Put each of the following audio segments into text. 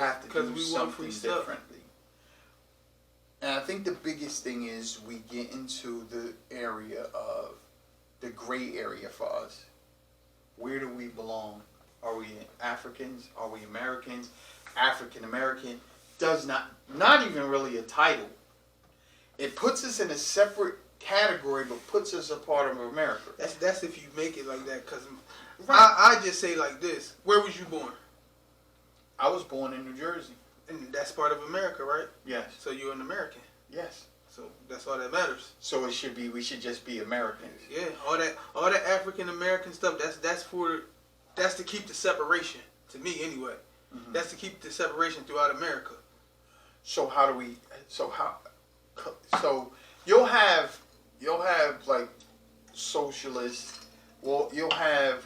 have to do something differently. And I think the biggest thing is we get into the area of the gray area for us. Where do we belong? Are we Africans? Are we Americans? African American does not even really a title. It puts us in a separate category, but puts us a part of America. That's if you make it like that. Because I just say like this. Where was you born? I was born in New Jersey. And that's part of America, right? Yes. So you're an American. Yes. So that's all that matters. So we should just be Americans. Yeah, all that African American stuff, that's to keep the separation, to me anyway. Mm-hmm. That's to keep the separation throughout America. So you'll have like socialists, well, you'll have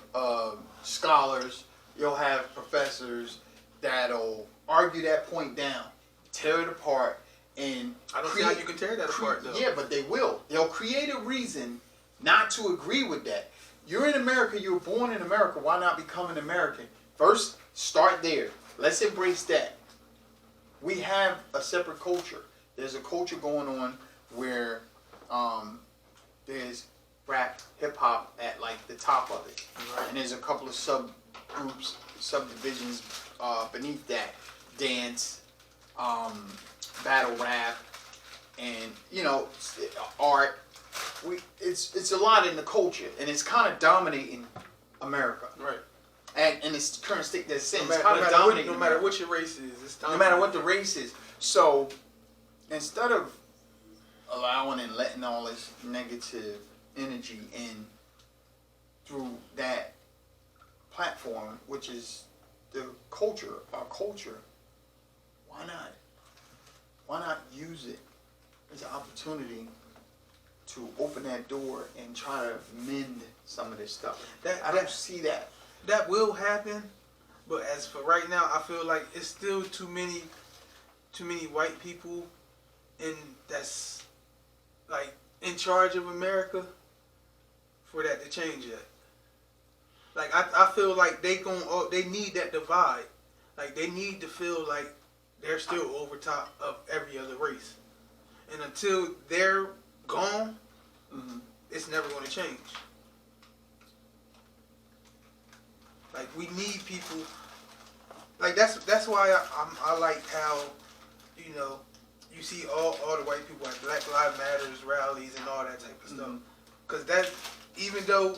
scholars, you'll have professors that'll argue that point down, tear it apart, and I don't see how you can tear that apart though. Yeah, but they will. They'll create a reason not to agree with that. You're in America, you were born in America, why not become an American? First, start there. Let's embrace that. We have a separate culture. There's a culture going on where there's rap, hip hop at like the top of it. Right. And there's a couple of subgroups, subdivisions beneath that. Dance, battle rap, and art. It's a lot in the culture, and it's kind of dominating America. Right. And in its current state, that's no matter what your race is, it's no matter what the race is. So instead of allowing and letting all this negative energy in through that platform, which is the culture, our culture, why not use it as an opportunity to open that door and try to mend some of this stuff? I don't see that. That will happen, but as for right now, I feel like it's still too many white people that's like in charge of America for that to change yet. Like I feel like they need that divide. Like they need to feel like they're still over top of every other race, and until they're gone, it's never going to change. Like we need people. Like that's why I like how you see all the white people at Black Lives Matters rallies and all that type of stuff. Because that, even though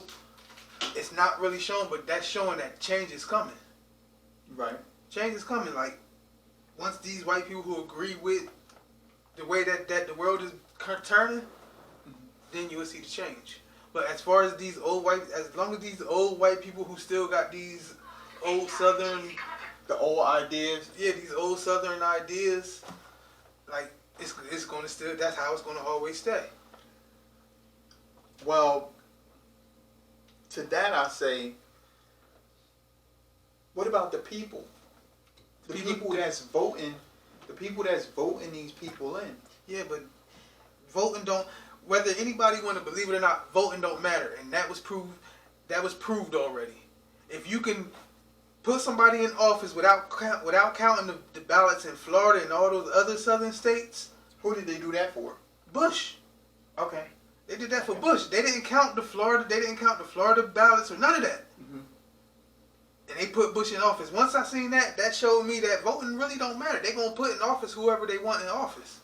it's not really shown, but that's showing that change is coming. Right. Change is coming. Like once these white people who agree with the way that the world is turning, then you will see the change. But as far as as long as these old white people who still got these old Southern, the old ideas, these old Southern ideas, like it's gonna still. That's how it's gonna always stay. Well, to that I say, what about the people? The people that's voting. The people that's voting these people in. Yeah, but voting don't. Whether anybody want to believe it or not, voting don't matter, and that was proved. That was proved already. If you can put somebody in office without counting the ballots in Florida and all those other southern states, who did they do that for? Bush. Okay. They did that for Bush. They didn't count the Florida. They didn't count the Florida ballots or none of that. And they put Bush in office. Once I seen that, that showed me that voting really don't matter. They're gonna put in office whoever they want in office.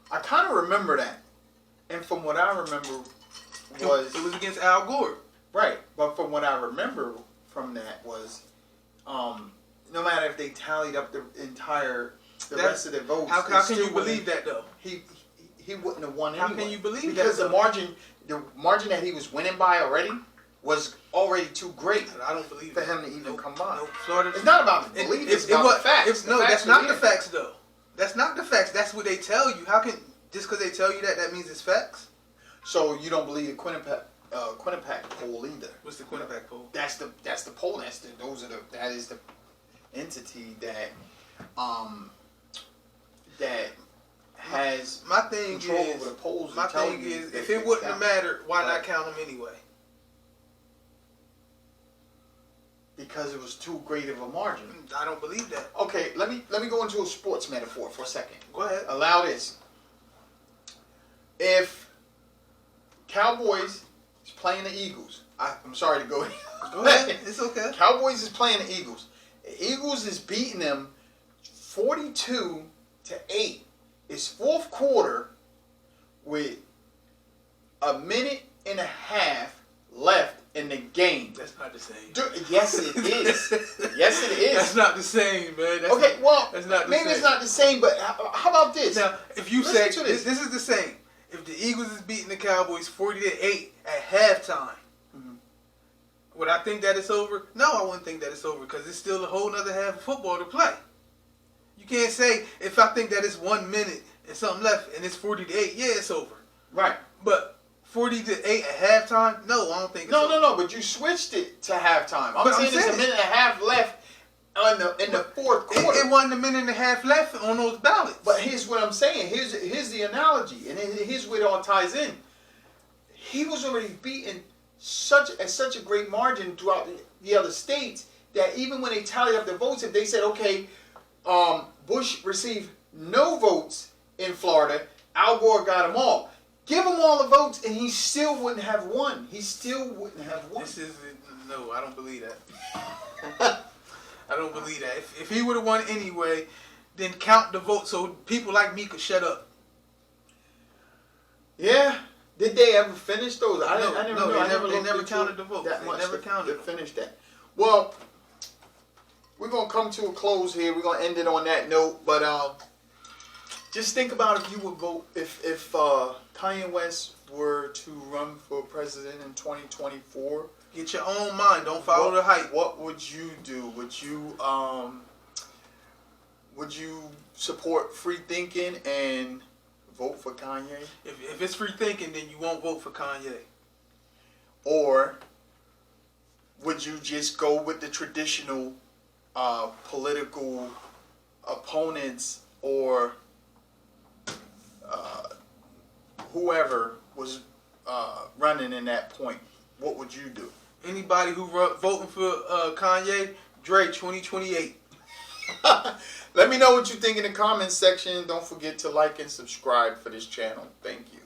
I kind of remember that, and from what I remember it was against Al Gore, right? But from what I remember from that was, no matter if they tallied up the rest of the votes, how can you believe that though? He wouldn't have won anyway. How can you believe that? Because the margin that he was winning by already was already too great. I don't believe for him to even come by. No, Florida. It's not about the belief. It's about the facts. That's not the facts though. That's not the facts. That's what they tell you. How can just because they tell you that means it's facts? So you don't believe the Quinnipiac poll either? What's the Quinnipiac poll? That's the poll. That is the entity that has my thing control is, over the polls. My thing is, if it wouldn't have mattered, why not count them anyway? because it was too great of a margin. I don't believe that. Okay, let me go into a sports metaphor for a second. Go ahead. Allow this. If Cowboys is playing the Eagles, I'm sorry to go. Go ahead. It's okay. Cowboys is playing the Eagles. The Eagles is beating them 42-8. It's fourth quarter with a minute and a half left in the game. That's not the same. Yes, it is. Yes, it is. That's not the same, man. That's Okay, well, that's not the maybe same. it's not the same, but how about this? Now, if you Listen say to this. this is the same, if the Eagles is beating the Cowboys 40-8 at halftime, would I think that it's over? No, I wouldn't think that it's over because it's still a whole other half of football to play. You can't say if I think that it's 1 minute and something left and it's 40-8, yeah, it's over. Right. But 40-8 at halftime, no, I don't think it's over. No, but you switched it to halftime. I'm saying there's a minute and a half left in the fourth quarter. It wasn't a minute and a half left on those ballots. But here's what I'm saying. Here's the analogy, and here's where it all ties in. He was already beaten such a great margin throughout the other states that even when they tallied up the votes, if they said, okay, Bush received no votes in Florida, Al Gore got them all. Give him all the votes, and he still wouldn't have won. He still wouldn't have won. No, I don't believe that. I don't believe that. If he would have won anyway, then count the votes so people like me could shut up. Yeah. Did they ever finish those? I never know. They never counted the votes. They never counted to finish that. Well, we're gonna come to a close here. We're gonna end it on that note. But just think about if you would vote if Kanye West were to run for president in 2024. Get your own mind. Don't follow the hype. What would you do? Would you support free thinking and vote for Kanye? If it's free thinking, then you won't vote for Kanye. Or would you just go with the traditional political opponents or whoever was running in that point? What would you do? Anybody who voting for Kanye, Dre 2028. Let me know what you think in the comments section. Don't forget to like and subscribe for this channel. Thank you.